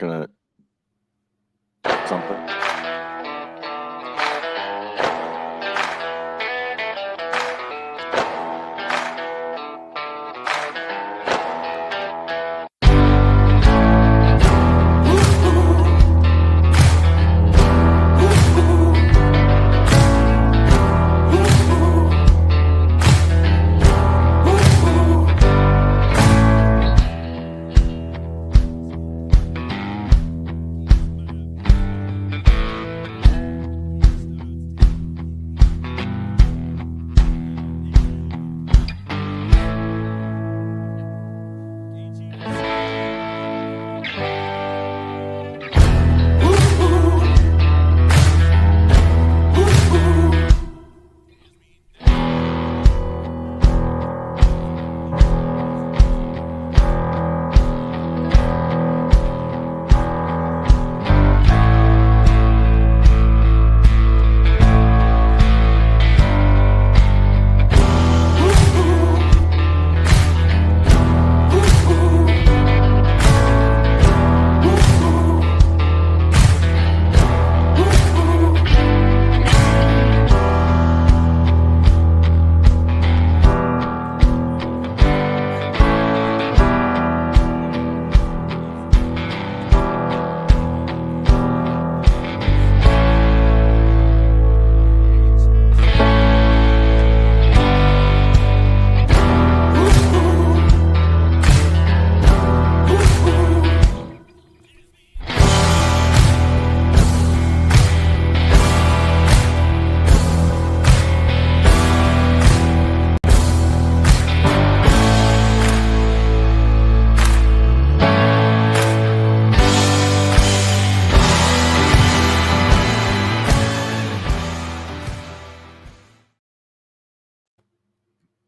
gonna something.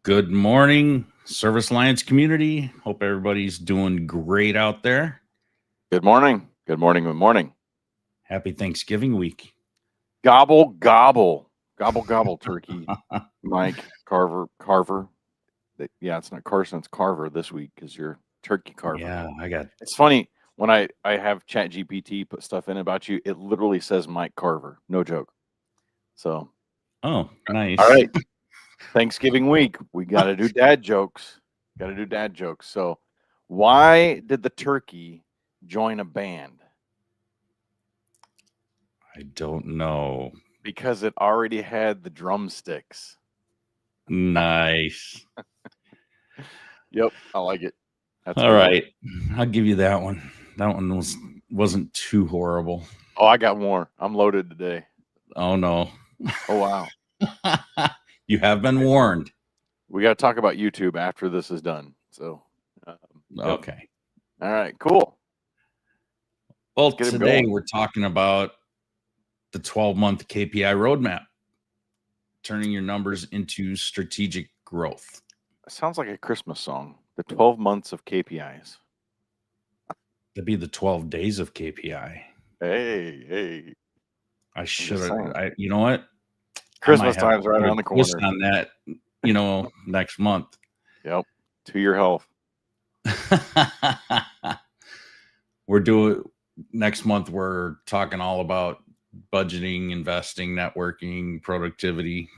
Good morning, Service Alliance community. Hope everybody's doing great out there. Good morning. Good morning. Good morning. Happy Thanksgiving week. Gobble, gobble. Gobble, gobble, turkey. Mike, Carver. Yeah, it's not Carson, it's Carver this week because you're turkey carver. Yeah, I got. It's funny when I have ChatGPT put stuff in about you, it literally says Mike Carver. No joke. So. Oh, nice. All right. Thanksgiving week. We got to do dad jokes. So why did the turkey join a band? I don't know. Because it already had the drumsticks. Nice. Yep, I like it. That's all right. I'll give you that one. That one wasn't too horrible. Oh, I got more. I'm loaded today. Oh, no. Oh, wow. You have been warned. We got to talk about YouTube after this is done. So, okay. All right, cool. Well, today we're talking about the 12-month KPI roadmap, turning your numbers into strategic growth. It sounds like a Christmas song. The 12 months of KPIs. That'd be the 12 days of KPI. Hey. I should have. You know what? Christmas time's right around the corner. Twist on that, next month. Yep. To your health. Next month, we're talking all about budgeting, investing, networking, productivity.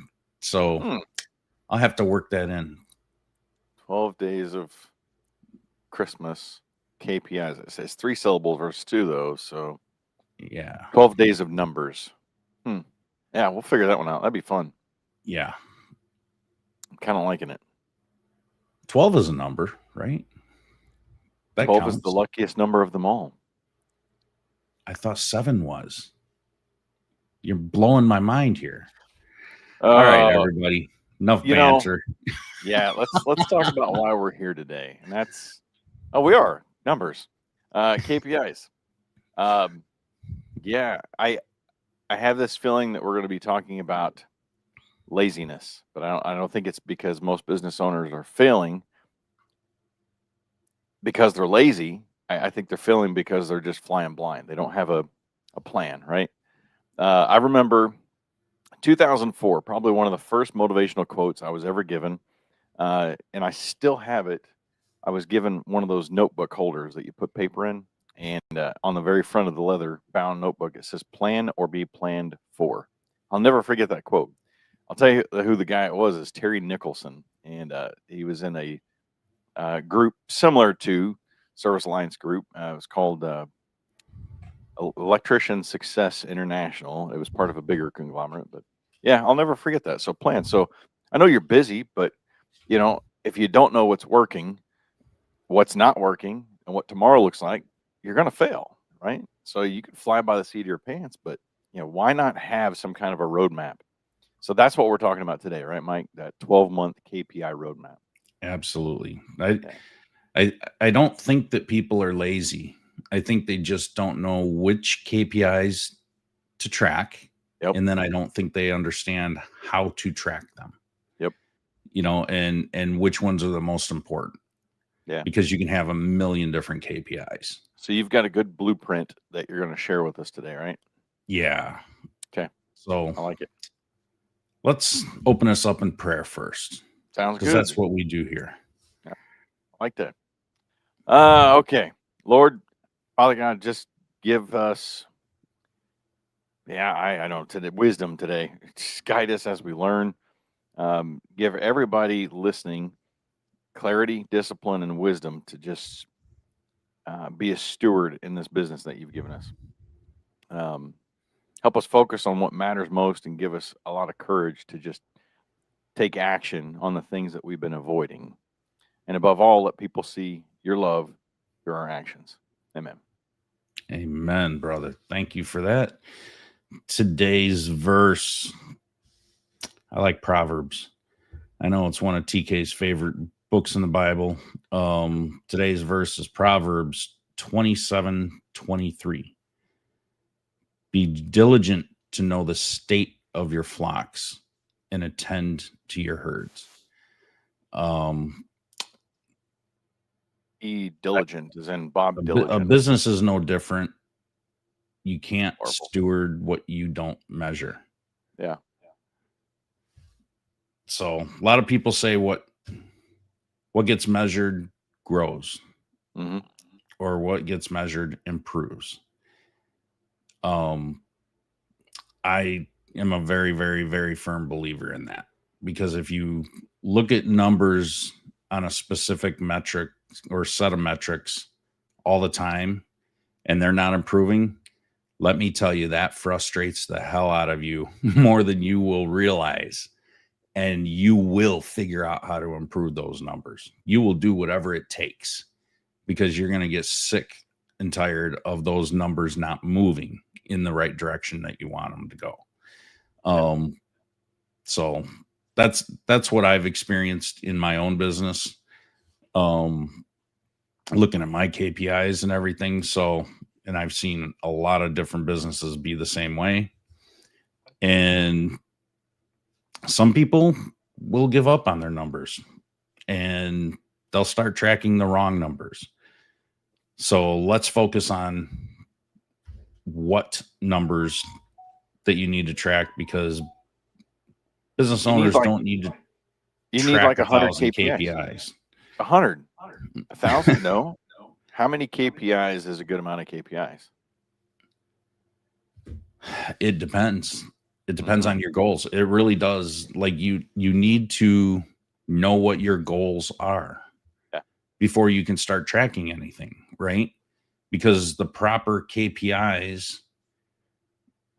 So I'll have to work that in. 12 days of Christmas KPIs. It says 3 syllables versus 2, though. So, yeah. 12 days of numbers. Yeah, we'll figure that one out. That'd be fun. Yeah. I'm kind of liking it. 12 is a number, right? That 12 counts. Is the luckiest number of them all. I thought 7 was. You're blowing my mind here. All right, everybody. Enough banter. Yeah, let's talk about why we're here today. And that's we are numbers. KPIs. Yeah, I have this feeling that we're going to be talking about laziness, but I don't think it's because most business owners are failing because they're lazy. I think they're failing because they're just flying blind. They don't have a plan, right? I remember 2004, probably one of the first motivational quotes I was ever given, and I still have it. I was given one of those notebook holders that you put paper in. And on the very front of the leather bound notebook, it says plan or be planned for. I'll never forget that quote. I'll tell you who the guy was is Terry Nicholson. And he was in a group similar to Service Alliance Group. It was called Electrician Success International. It was part of a bigger conglomerate, but yeah, I'll never forget that. So plan. So I know you're busy, but you know, if you don't know what's working, what's not working, and what tomorrow looks like, you're going to fail, right? So you could fly by the seat of your pants, but you know, why not have some kind of a roadmap? So that's what we're talking about today, right, Mike? That 12-month KPI roadmap. Absolutely. I don't think that people are lazy. I think they just don't know which KPIs to track. Yep. And then I don't think they understand how to track them. Yep. You know, and which ones are the most important. Yeah. Because you can have a million different KPIs. So you've got a good blueprint that you're going to share with us today, right? Yeah. Okay. So I like it. Let's open us up in prayer first. Sounds good. Because that's what we do here. Yeah. I like that. Okay. Lord, Father God, just give us, I know, today, wisdom today. Just guide us as we learn. Give everybody listening clarity, discipline, and wisdom to just be a steward in this business that you've given us. Help us focus on what matters most and give us a lot of courage to just take action on the things that we've been avoiding. And above all, let people see your love through our actions. Amen. Amen, brother. Thank you for that. Today's verse, I like Proverbs. I know it's one of TK's favorite books in the Bible. Today's verse is Proverbs 27:23. Be diligent to know the state of your flocks and attend to your herds. Be diligent as in Bob Diligent. A business is no different. You can't steward what you don't measure. Yeah. So a lot of people say what gets measured grows, or what gets measured improves. I am a very, very, very firm believer in that, because if you look at numbers on a specific metric or set of metrics all the time and they're not improving, let me tell you, that frustrates the hell out of you more than you will realize. And you will figure out how to improve those numbers. You will do whatever it takes, because you're going to get sick and tired of those numbers not moving in the right direction that you want them to go. So that's what I've experienced in my own business. Looking at my KPIs and everything. So, and I've seen a lot of different businesses be the same way. And some people will give up on their numbers and they'll start tracking the wrong numbers. So let's focus on what numbers that you need to track, because business owners don't need to track 100 KPIs. 100? 1,000? No. How many KPIs is a good amount of KPIs? It depends. It depends on your goals. It really does. Like you need to know what your goals are before you can start tracking anything, right? Because the proper KPIs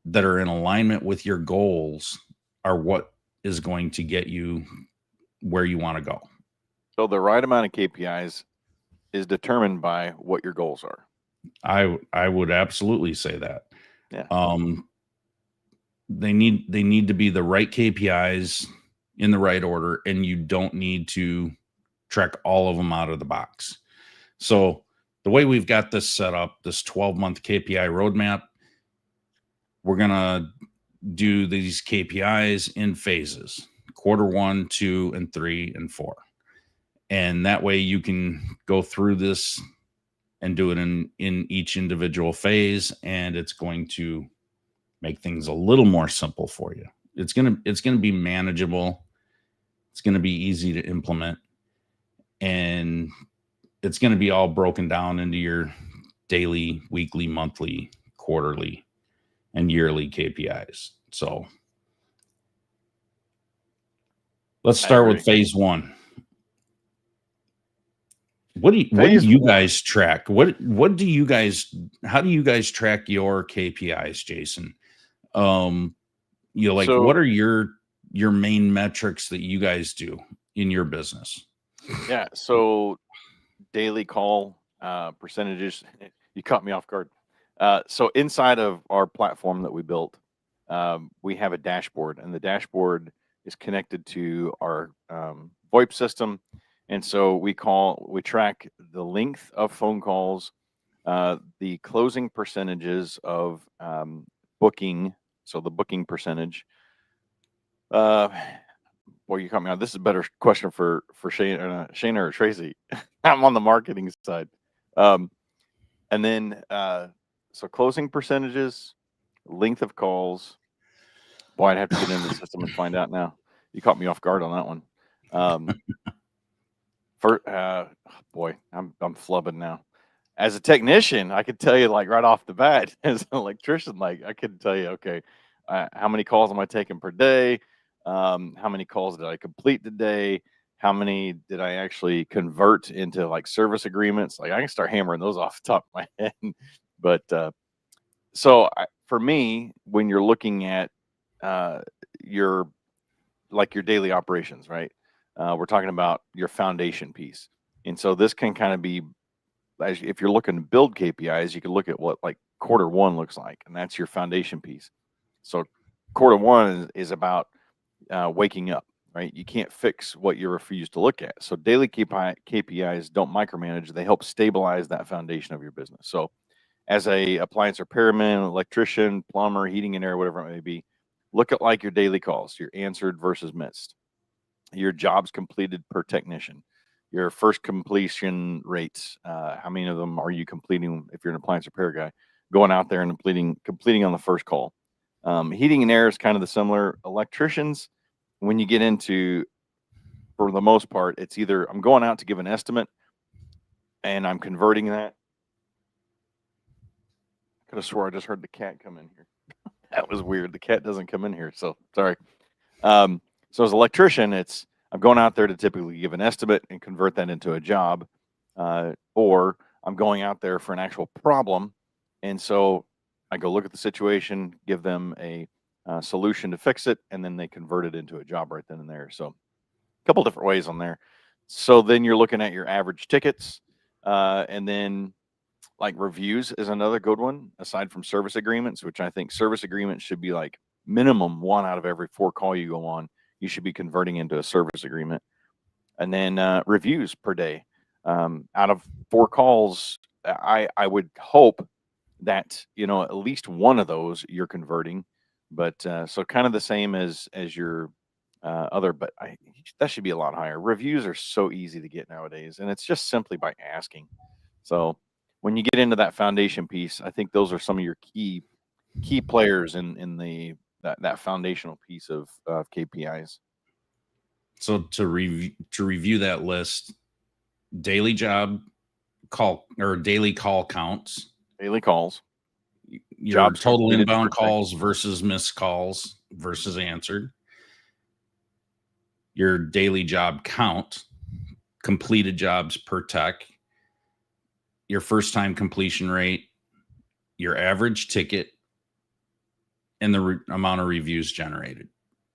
that are in alignment with your goals are what is going to get you where you want to go. So the right amount of KPIs is determined by what your goals are. I would absolutely say that. Yeah. They need to be the right KPIs in the right order, and you don't need to track all of them out of the box. So the way we've got this set up, this 12-month KPI roadmap, we're going to do these KPIs in phases: quarter 1, 2, and 3, and 4. And that way you can go through this and do it in each individual phase, and it's going to make things a little more simple for you. It's going to be manageable. It's going to be easy to implement, and it's going to be all broken down into your daily, weekly, monthly, quarterly, and yearly KPIs. So let's I start agree. with phase one. What do Phase you one. guys track? What do you guys, how do you guys track your KPIs, Jason? Like So what are your main metrics that you guys do in your business? yeah, so daily call percentages. You caught me off guard. So inside of our platform that we built, we have a dashboard, and the dashboard is connected to our VoIP system. And so we track the length of phone calls, the closing percentages of booking. So the booking percentage. Uh, Boy, you caught me on. This is a better question for Shane or Tracy. I'm on the marketing side. Um, and then so closing percentages, length of calls. Boy, I'd have to get into the system and find out now. You caught me off guard on that one. For boy, I'm flubbing now. As a technician, I could tell you like right off the bat. As an electrician, like I could tell you, okay, how many calls am I taking per day? How many calls did I complete today? How many did I actually convert into like service agreements? Like I can start hammering those off the top of my head. But for me, when you're looking at your your daily operations, right? We're talking about your foundation piece, and so this can kind of be if you're looking to build KPIs, you can look at what like quarter one looks like, and that's your foundation piece. So quarter one is about waking up, right? You can't fix what you refuse to look at. So daily KPIs don't micromanage; they help stabilize that foundation of your business. So as a appliance repairman, electrician, plumber, heating and air, whatever it may be, look at like your daily calls, your answered versus missed, your jobs completed per technician, your first completion rates. How many of them are you completing if you're an appliance repair guy, going out there and completing on the first call? Heating and air is kind of the similar. Electricians, when you get into, for the most part, it's either I'm going out to give an estimate and I'm converting that. I could have swore I just heard the cat come in here. That was weird. The cat doesn't come in here, so sorry. So as an electrician, I'm going out there to typically give an estimate and convert that into a job, or I'm going out there for an actual problem, and so I go look at the situation, give them a solution to fix it, and then they convert it into a job right then and there. So a couple different ways on there. So then you're looking at your average tickets, and then like reviews is another good one aside from service agreements, which I think service agreements should be like minimum one out of every 4 call you go on, you should be converting into a service agreement. And then reviews per day. Out of 4 calls, I would hope that at least one of those you're converting. But so kind of the same as your other, but that should be a lot higher. Reviews are so easy to get nowadays, and it's just simply by asking. So when you get into that foundation piece, I think those are some of your key players in that foundational piece of KPIs. So to review that list, daily job call or daily call counts, Daily calls, your jobs total completed per inbound calls technician. versus missed calls versus answered, your daily job count, completed jobs per tech, your first time completion rate, your average ticket, and the amount of reviews generated.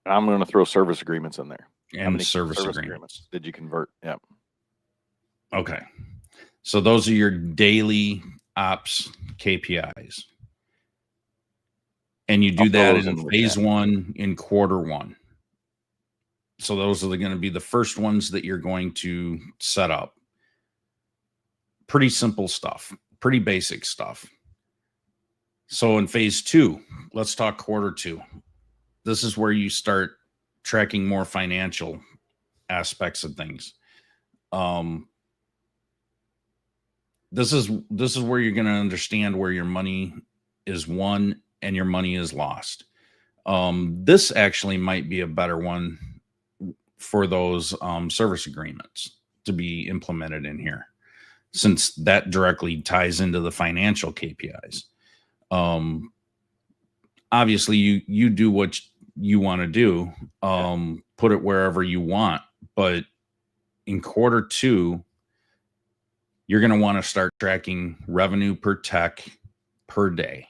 I'm going to throw service agreements in there. How And many service agreements agreements did you convert? Yeah. Okay. So those are your daily ops KPIs. And you do that in phase one in quarter one. So those are going to be the first ones that you're going to set up. Pretty simple stuff, pretty basic stuff. So in phase two, let's talk quarter two. This is where you start tracking more financial aspects of things. This is where you're going to understand where your money is won and your money is lost. This actually might be a better one for those service agreements to be implemented in here. since that directly ties into the financial KPIs. Obviously you do what you want to do, put it wherever you want, but in quarter two, you're going to want to start tracking revenue per tech per day.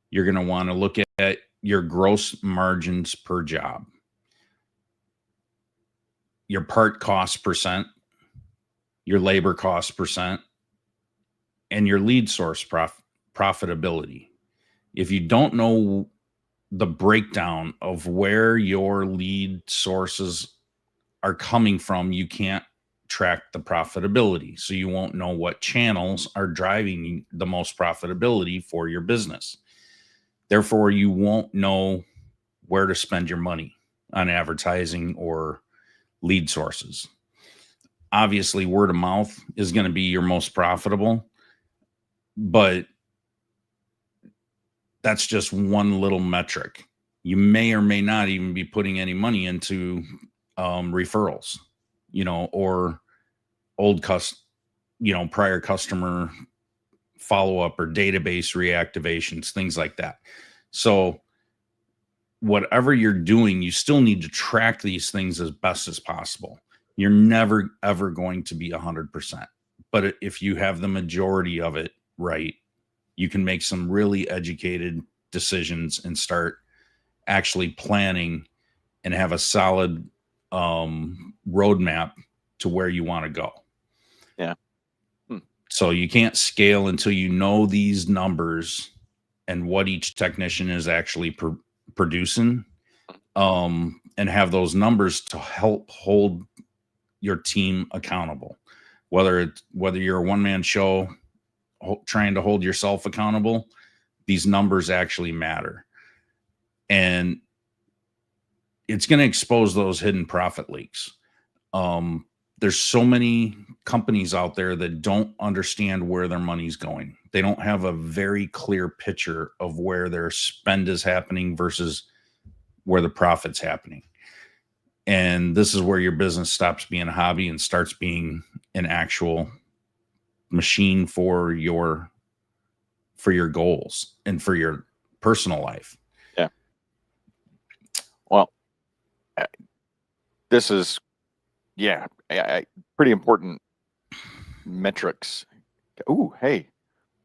You're going to want to look at your gross margins per job, your part cost percent, your labor cost percent, and your lead source profitability. If you don't know the breakdown of where your lead sources are coming from, you can't track the profitability. So you won't know what channels are driving the most profitability for your business. Therefore, you won't know where to spend your money on advertising or lead sources. Obviously, word of mouth is going to be your most profitable, but that's just one little metric. You may or may not even be putting any money into referrals, or prior customer follow-up or database reactivations, things like that. So whatever you're doing, you still need to track these things as best as possible. You're never, ever going to be 100%. But if you have the majority of it right, you can make some really educated decisions and start actually planning and have a solid roadmap to where you want to go. Yeah. So you can't scale until you know these numbers and what each technician is actually producing, and have those numbers to help hold your team accountable. Whether you're a one-man show trying to hold yourself accountable, these numbers actually matter. And it's going to expose those hidden profit leaks. There's so many companies out there that don't understand where their money's going. They don't have a very clear picture of where their spend is happening versus where the profit's happening. And this is where your business stops being a hobby and starts being an actual machine for your goals and for your personal life. Yeah. Well, this is, pretty important metrics. Ooh, hey,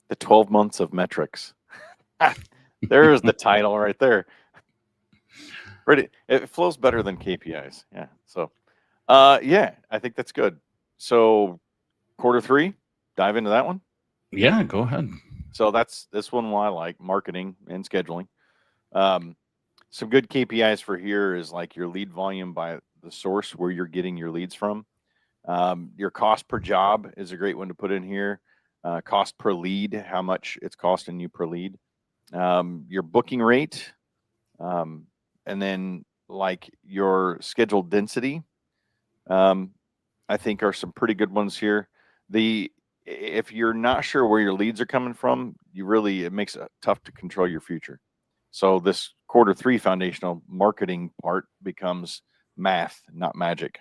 the 12 months of metrics. There's the title right there. It flows better than KPIs. Yeah. So, I think that's good. So, quarter three, dive into that one. Yeah, go ahead. So this one I like, marketing and scheduling. Some good KPIs for here is like your lead volume by the source where you're getting your leads from. Your cost per job is a great one to put in here. Cost per lead, how much it's costing you per lead. Your booking rate, and then like your scheduled density, I think are some pretty good ones here. If you're not sure where your leads are coming from, it makes it tough to control your future. So this quarter three foundational marketing part becomes math, not magic.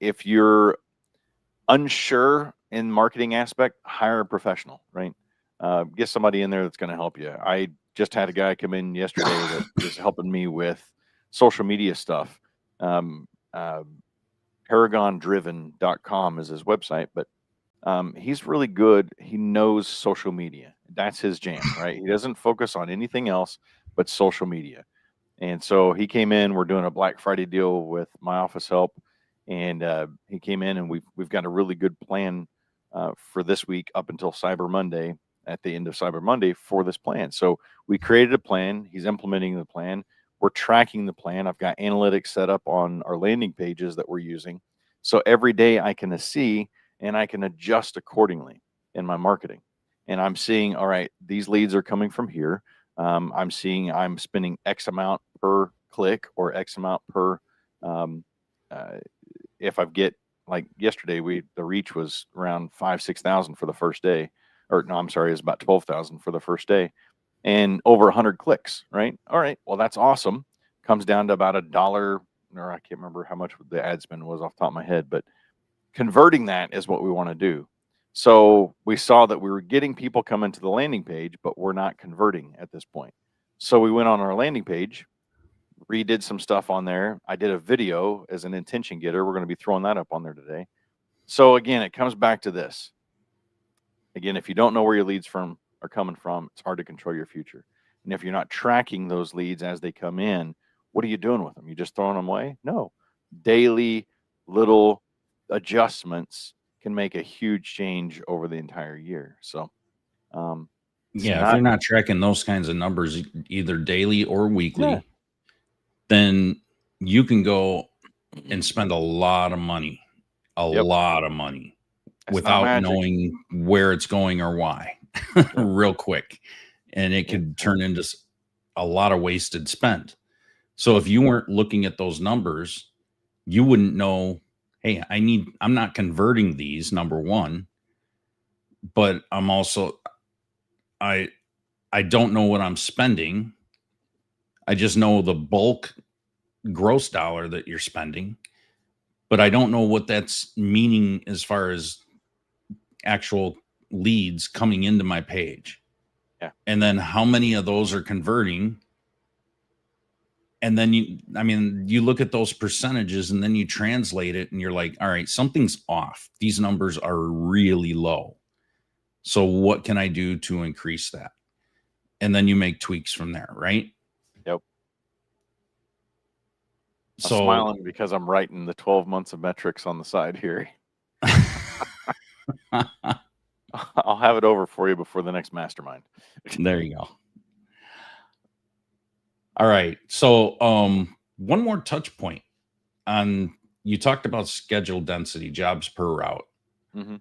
If you're unsure in marketing aspect, hire a professional, right? Get somebody in there that's going to help you. I just had a guy come in yesterday that is helping me with social media stuff. ParagonDriven.com is his website, but he's really good. He knows social media. That's his jam, right? He doesn't focus on anything else but social media. And so he came in. We're doing a Black Friday deal with my office help, and he came in, and we've got a really good plan for this week up until Cyber Monday. At the end of Cyber Monday for this plan, so we created a plan. He's implementing the plan. We're tracking the plan. I've got analytics set up on our landing pages that we're using, so every day I can see and I can adjust accordingly in my marketing. And I'm seeing, all right, these leads are coming from here. I'm seeing I'm spending X amount per click or X amount per. If I get like yesterday, the reach was around 5,000-6,000 for the first day, or no, I'm sorry, it was about 12,000 for the first day, and over 100 clicks. Right? All right, well that's awesome. Comes down to about $1, or I can't remember how much the ad spend was off the top of my head, but converting that is what we want to do. So we saw that we were getting people coming to the landing page, but we're not converting at this point. So we went on our landing page, redid some stuff on there. I did a video as an intention getter. We're going to be throwing that up on there today. So again, it comes back to this. Again, if you don't know where your leads are coming from, it's hard to control your future. And if you're not tracking those leads as they come in, what are you doing with them? You just throwing them away? No. Daily little adjustments can make a huge change over the entire year. So, if you're not tracking those kinds of numbers, either daily or weekly, then you can go and spend a lot of money, lot of money, without knowing where it's going or why, real quick. And it could turn into a lot of wasted spend. So if you weren't looking at those numbers, you wouldn't know, hey, I'm not converting these, number one, but I'm also, I don't know what I'm spending. I just know the bulk gross dollar that you're spending, but I don't know what that's meaning as far as actual leads coming into my page. Yeah. And then how many of those are converting? And then you look at those percentages and then you translate it and you're like, all right, something's off. These numbers are really low. So what can I do to increase that? And then you make tweaks from there, right? Yep. So I'm smiling because I'm writing the 12 months of metrics on the side here. I'll have it over for you before the next mastermind. There you go. All right. So one more touch point on, you talked about schedule density, jobs per route. Mm-hmm.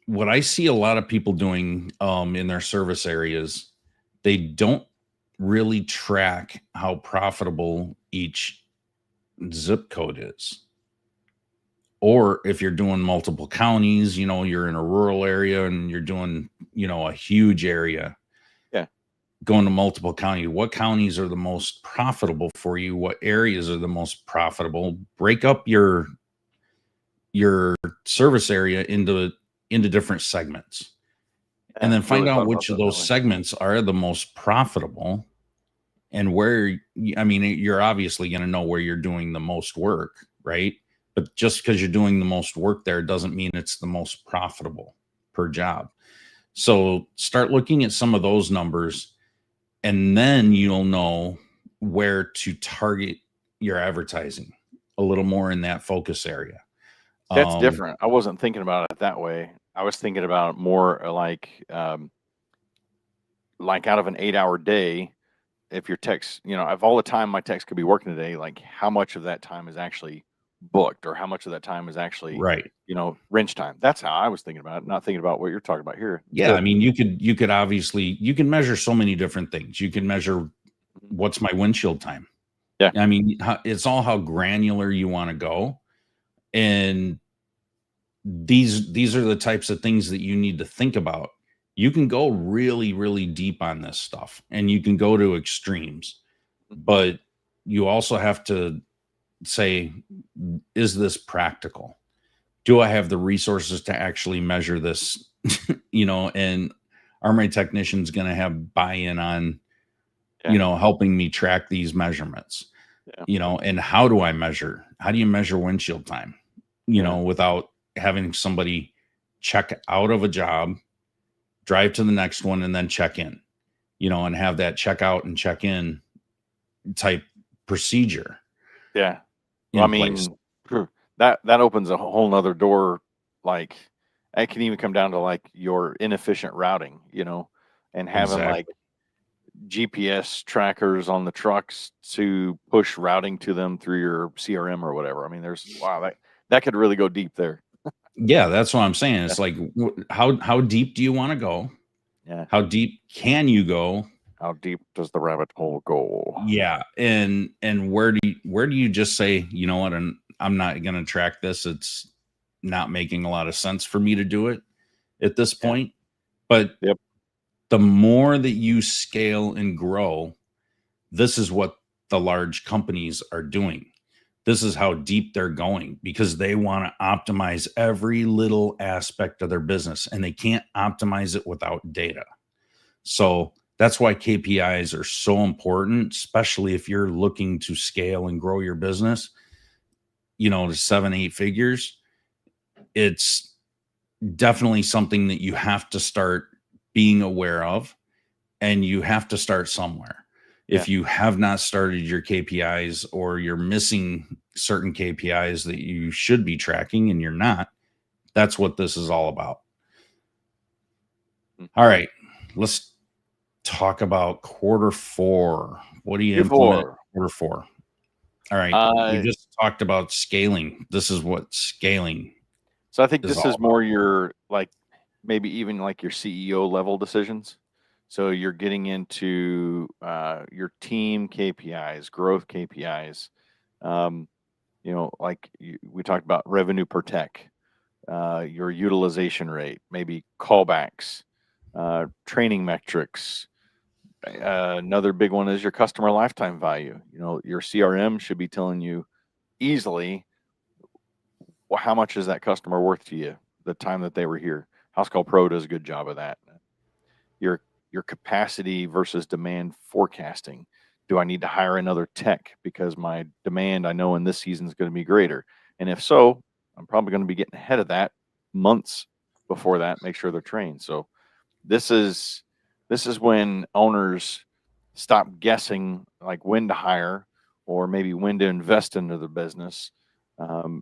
What I see a lot of people doing in their service areas, they don't really track how profitable each zip code is. Or if you're doing multiple counties, you're in a rural area and you're doing, a huge area. Yeah. Going to multiple counties, what counties are the most profitable for you? What areas are the most profitable? Break up your service area into different segments, and then find out which of those segments are the most profitable, and where, you're obviously going to know where you're doing the most work, right? But just because you're doing the most work there doesn't mean it's the most profitable per job. So start looking at some of those numbers, and then you'll know where to target your advertising a little more in that focus area. That's different. I wasn't thinking about it that way. I was thinking about it more like out of an 8-hour day, if your techs, of all the time my techs could be working today, like how much of that time is actually booked, or how much of that time is actually wrench time. That's how I was thinking about it, not thinking about what you're talking about here. Yeah. You could obviously, you can measure so many different things. You can measure what's my windshield time. Yeah. It's all how granular you want to go. And these are the types of things that you need to think about. You can go really, really deep on this stuff, and you can go to extremes, but you also have to say, is this practical? Do I have the resources to actually measure this? And are my technicians going to have buy-in on, helping me track these measurements? And how do I measure? How do you measure windshield time? Without having somebody check out of a job, drive to the next one, and then check in, and have that check out and check in type procedure. Yeah. Well, that opens a whole nother door. Like, it can even come down to like your inefficient routing, and having like GPS trackers on the trucks to push routing to them through your CRM or whatever. That could really go deep there. Yeah, that's what I'm saying. It's like, how deep do you want to go? Yeah. How deep can you go? How deep does the rabbit hole go? Yeah. And where do you just say, you know what, and I'm not going to track this. It's not making a lot of sense for me to do it at this point. But the more that you scale and grow, this is what the large companies are doing. this is how deep they're going, because they want to optimize every little aspect of their business, and they can't optimize it without data. So that's why KPIs are so important, especially if you're looking to scale and grow your business, to 7, 8 figures. It's definitely something that you have to start being aware of, and you have to start somewhere. Yeah. If you have not started your KPIs, or you're missing certain KPIs that you should be tracking and you're not, that's what this is all about. All right, let's talk about quarter 4. What do you implement in quarter 4? All right, we just talked about scaling. This is what scaling. So I think this is more your, like, maybe even like your CEO level decisions. So you're getting into your team KPIs, growth KPIs. Like we talked about revenue per tech, your utilization rate, maybe callbacks, training metrics. Another big one is your customer lifetime value. Your CRM should be telling you easily, well, how much is that customer worth to you, the time that they were here. House Call Pro does a good job of that. Your capacity versus demand forecasting. Do I need to hire another tech because my demand, I know in this season, is going to be greater? And if so, I'm probably going to be getting ahead of that months before that, make sure they're trained. So this is when owners stop guessing, like, when to hire or maybe when to invest into the business.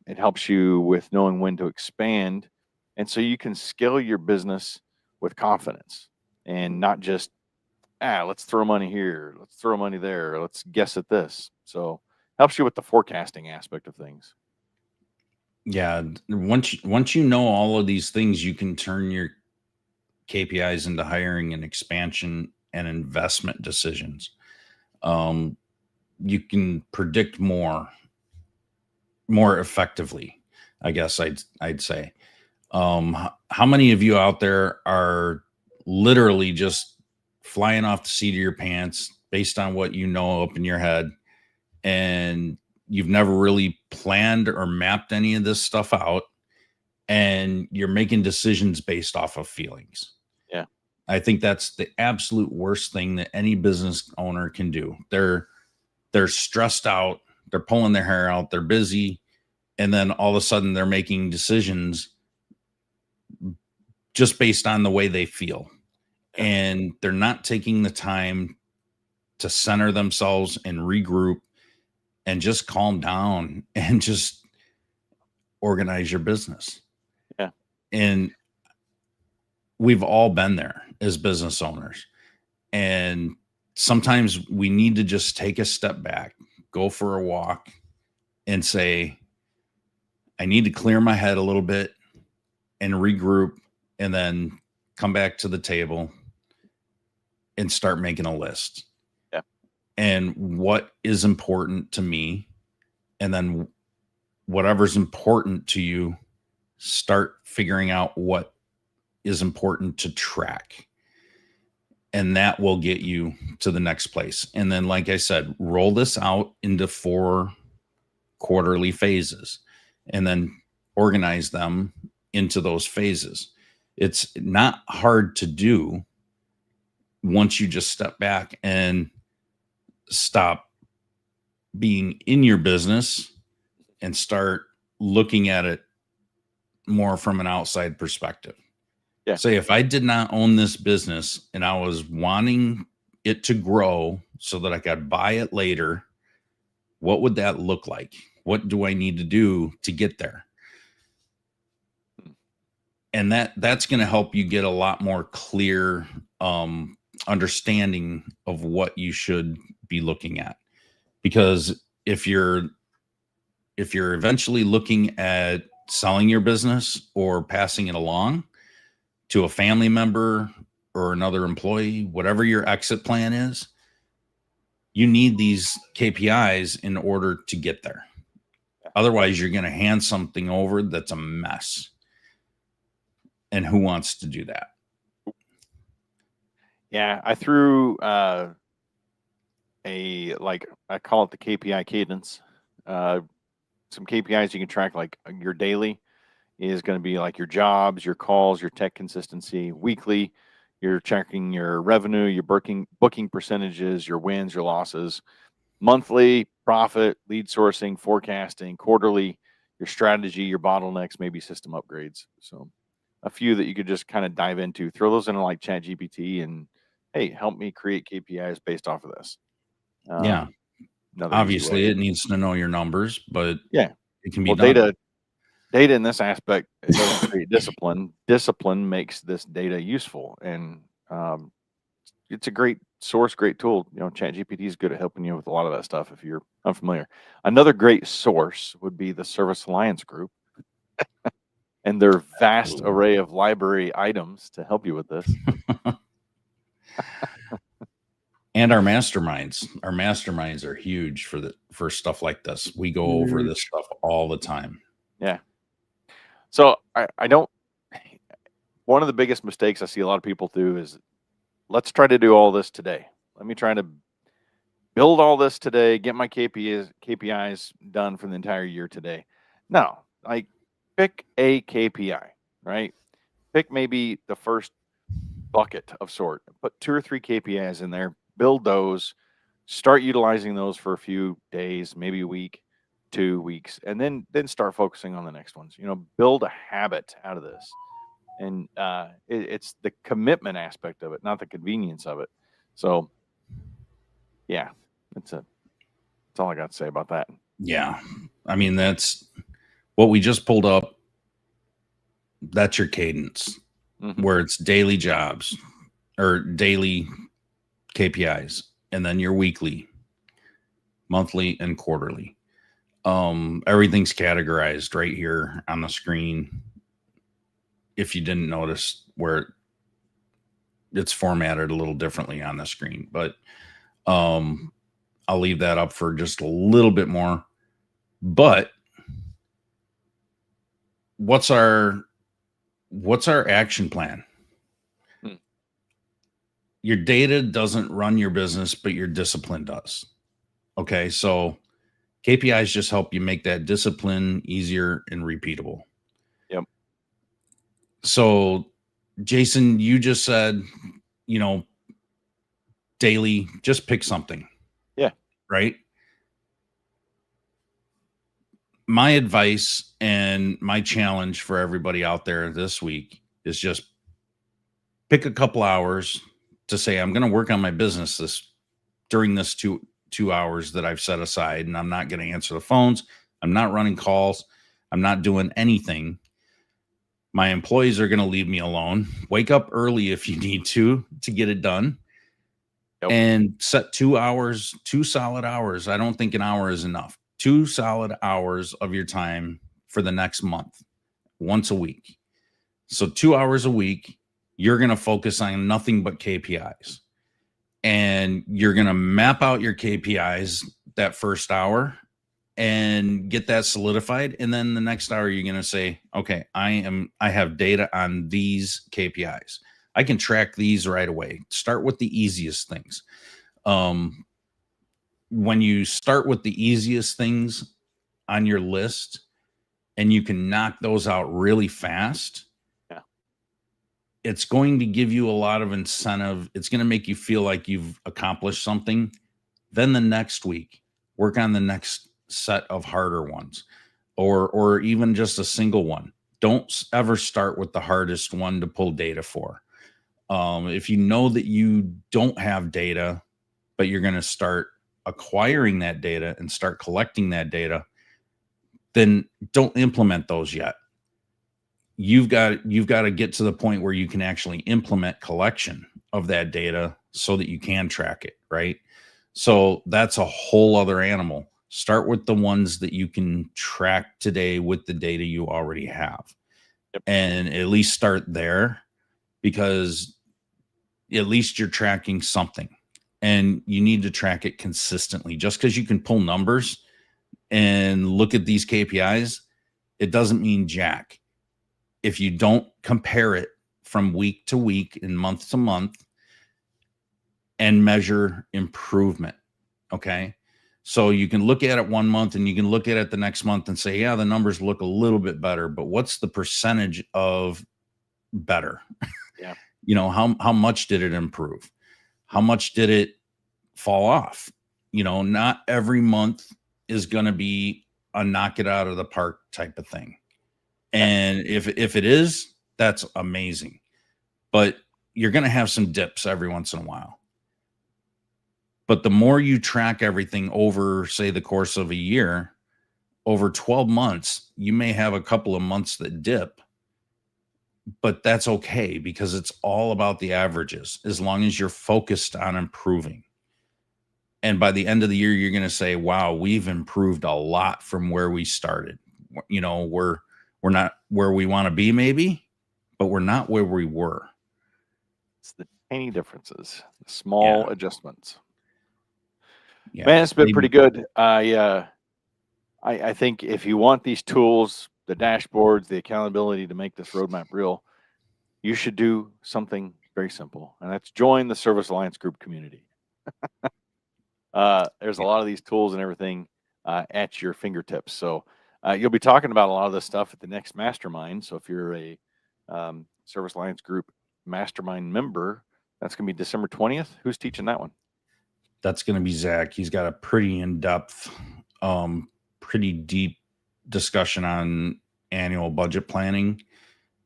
It helps you with knowing when to expand, and so you can scale your business with confidence and not just, let's throw money here, let's throw money there, let's guess at this. So helps you with the forecasting aspect of things. Yeah, once you know all of these things, you can turn your KPIs into hiring and expansion and investment decisions. You can predict more effectively, I guess I'd say. How many of you out there are literally just flying off the seat of your pants based on what you know up in your head, and you've never really planned or mapped any of this stuff out, and you're making decisions based off of feelings? Yeah. I think that's the absolute worst thing that any business owner can do. They're stressed out, they're pulling their hair out, they're busy, and then all of a sudden they're making decisions just based on the way they feel. And they're not taking the time to center themselves and regroup and just calm down and just organize your business. Yeah. And we've all been there as business owners. And sometimes we need to just take a step back, go for a walk, and say, I need to clear my head a little bit and regroup, and then come back to the table and start making a list. Yeah. And what is important to me, and then whatever's important to you, start figuring out what is important to track. And that will get you to the next place. And then, like I said, roll this out into 4 quarterly phases, and then organize them into those phases. It's not hard to do once you just step back and stop being in your business and start looking at it more from an outside perspective. Yeah. Say, if I did not own this business and I was wanting it to grow so that I could buy it later, what would that look like? What do I need to do to get there? And that's going to help you get a lot more clear understanding of what you should be looking at. Because if you're eventually looking at selling your business or passing it along to a family member or another employee, whatever your exit plan is, you need these KPIs in order to get there. Otherwise, you're going to hand something over that's a mess. And who wants to do that? Yeah, I threw I call it the KPI cadence. some KPIs you can track, like your daily is going to be like your jobs, your calls, your tech consistency. Weekly, you're checking your revenue, your booking percentages, your wins, your losses. Monthly, profit, lead sourcing, forecasting. Quarterly, your strategy, your bottlenecks, maybe system upgrades. So a few that you could just kind of dive into. Throw those into like Chat GPT and, hey, help me create KPIs based off of this. Yeah. Another easy way. Obviously, it needs to know your numbers, but Yeah. it can be Well, done. data in this aspect, it doesn't create discipline. Discipline makes this data useful, and it's a great source, great tool. ChatGPT is good at helping you with a lot of that stuff if you're unfamiliar. Another great source would be the Service Alliance Group and their vast Absolutely. array of library items to help you with this. And our masterminds are huge for stuff like this. We go over this Huge. stuff all the time. Yeah. So I don't. One of the biggest mistakes I see a lot of people do is, let's try to do all this today. Let me try to build all this today, get my KPIs done for the entire year today. No, like, pick a KPI, right? Pick maybe the first bucket of sort, put 2 or 3 KPIs in there, build those, start utilizing those for a few days, maybe a week, 2 weeks, and then start focusing on the next ones. Build a habit out of this. And it's the commitment aspect of it, not the convenience of it. So yeah, that's all I got to say about that. Yeah. I mean, that's what we just pulled up. That's your cadence, where it's daily jobs or daily KPIs, and then your weekly, monthly, and quarterly. Everything's categorized right here on the screen. If you didn't notice, where it's formatted a little differently on the screen, but I'll leave that up for just a little bit more. But what's our action plan? Your data doesn't run your business, but your discipline does. Okay, so KPIs just help you make that discipline easier and repeatable. Yep. So, Jason, you just said, daily, just pick something. Yeah. Right? My advice and my challenge for everybody out there this week is just pick a couple hours to say, I'm going to work on my business during this two hours that I've set aside, and I'm not going to answer the phones. I'm not running calls. I'm not doing anything. My employees are going to leave me alone. Wake up early if you need to get it done. Yep. And set 2 hours, 2 solid hours. I don't think an hour is enough. 2 solid hours of your time for the next month, once a week. So 2 hours a week, you're going to focus on nothing but KPIs. And you're going to map out your KPIs that first hour and get that solidified. And then the next hour, you're going to say, okay, I have data on these KPIs. I can track these right away. Start with the easiest things. When you start with the easiest things on your list and you can knock those out really fast, it's going to give you a lot of incentive. It's going to make you feel like you've accomplished something. Then the next week, work on the next set of harder ones, or even just a single one. Don't ever start with the hardest one to pull data for. If you know that you don't have data, but you're going to start acquiring that data and start collecting that data, then don't implement those yet. You've got to get to the point where you can actually implement collection of that data so that you can track it, right? So that's a whole other animal. Start with the ones that you can track today with the data you already have. Yep. And at least start there, because at least you're tracking something, and you need to track it consistently. Just because you can pull numbers and look at these KPIs, it doesn't mean jack. If you don't compare it from week to week and month to month and measure improvement. Okay. So you can look at it one month and you can look at it the next month and say, yeah, the numbers look a little bit better, but what's the percentage of better? Yeah. How much did it improve? How much did it fall off? Not every month is going to be a knock it out of the park type of thing. And if it is, that's amazing. But you're going to have some dips every once in a while. But the more you track everything over, say, the course of a year, over 12 months, you may have a couple of months that dip, but that's okay because it's all about the averages as long as you're focused on improving. And by the end of the year, you're going to say, wow, we've improved a lot from where we started. We're not where we want to be maybe, but we're not where we were. It's the tiny differences, the small adjustments. Yeah. Man, it's been pretty good. I think if you want these tools, the dashboards, the accountability to make this roadmap real, you should do something very simple, and that's join the Service Alliance Group community. There's a lot of these tools and everything at your fingertips. So you'll be talking about a lot of this stuff at the next mastermind. So if you're a Service Alliance Group mastermind member, that's going to be December 20th. Who's teaching that one? That's going to be Zach. He's got a pretty in-depth, pretty deep discussion on annual budget planning.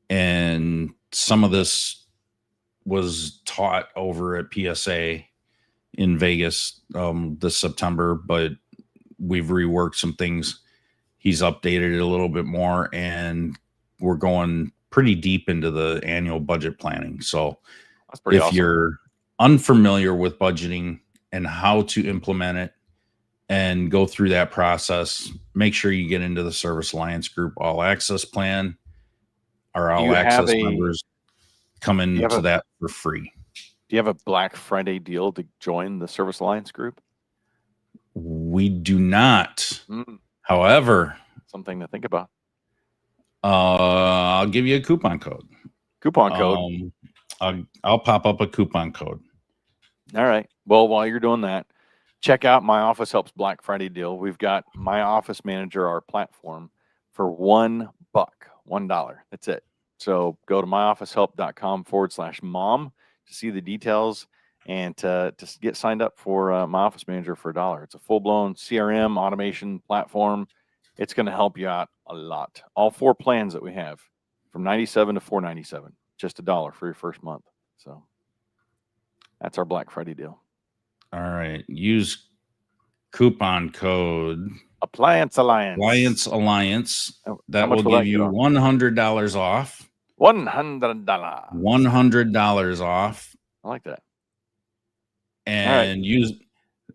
And some of this was taught over at PSA in Vegas this September, but we've reworked some things. He's updated it a little bit more, and we're going pretty deep into the annual budget planning. So if awesome. You're unfamiliar with budgeting and how to implement it and go through that process, make sure you get into the Service Alliance Group All Access plan. Our All Access members come into that for free. Do you have a Black Friday deal to join the Service Alliance Group? We do not. However, something to think about. I'll give you a coupon code. Coupon code. I'll pop up a coupon code. All right. Well, while you're doing that, check out My Office Helps Black Friday deal. We've got My Office Manager, our platform, for $1, $1. That's it. So go to myofficehelp.com/mom to see the details and to get signed up for My Office Manager for $1. It's a full-blown CRM automation platform. It's going to help you out a lot. All 4 plans that we have, from $97 to $497, just $1 for your first month. So that's our Black Friday deal. All right. Use coupon code Appliance Alliance. That will give you $100 off. $100. $100 off. I like that. And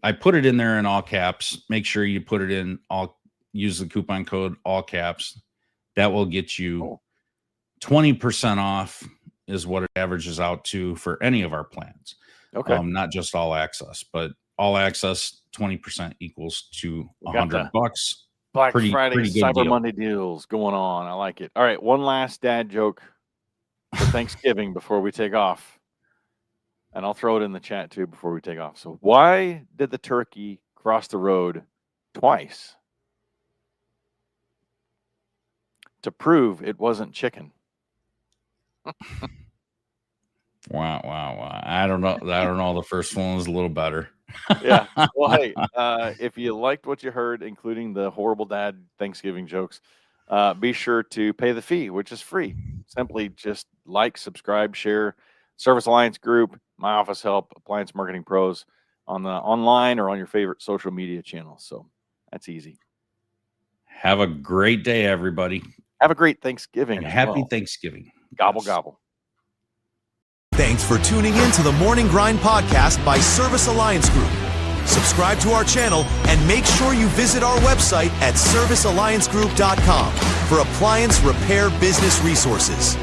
I put it in there in all caps. Make sure you put it in use the coupon code all caps. That will get you 20% off is what it averages out to for any of our plans. Okay. Not just All Access, but All Access 20% equals to $100. Black Friday, Cyber Monday deals going on. I like it. All right, one last dad joke for Thanksgiving before we take off. And I'll throw it in the chat too before we take off. So why did the turkey cross the road twice? To prove it wasn't chicken. Wow. I don't know. The first one was a little better. Yeah. Well, hey, if you liked what you heard, including the horrible dad Thanksgiving jokes, be sure to pay the fee, which is free. Simply just like, subscribe, share Service Alliance Group, My Office Help, Appliance Marketing Pros on the online or on your favorite social media channels. So that's easy. Have a great day, everybody. Have a great Thanksgiving. And happy Thanksgiving. Gobble, gobble. Thanks for tuning in to the Morning Grind podcast by Service Alliance Group. Subscribe to our channel and make sure you visit our website at servicealliancegroup.com for appliance repair business resources.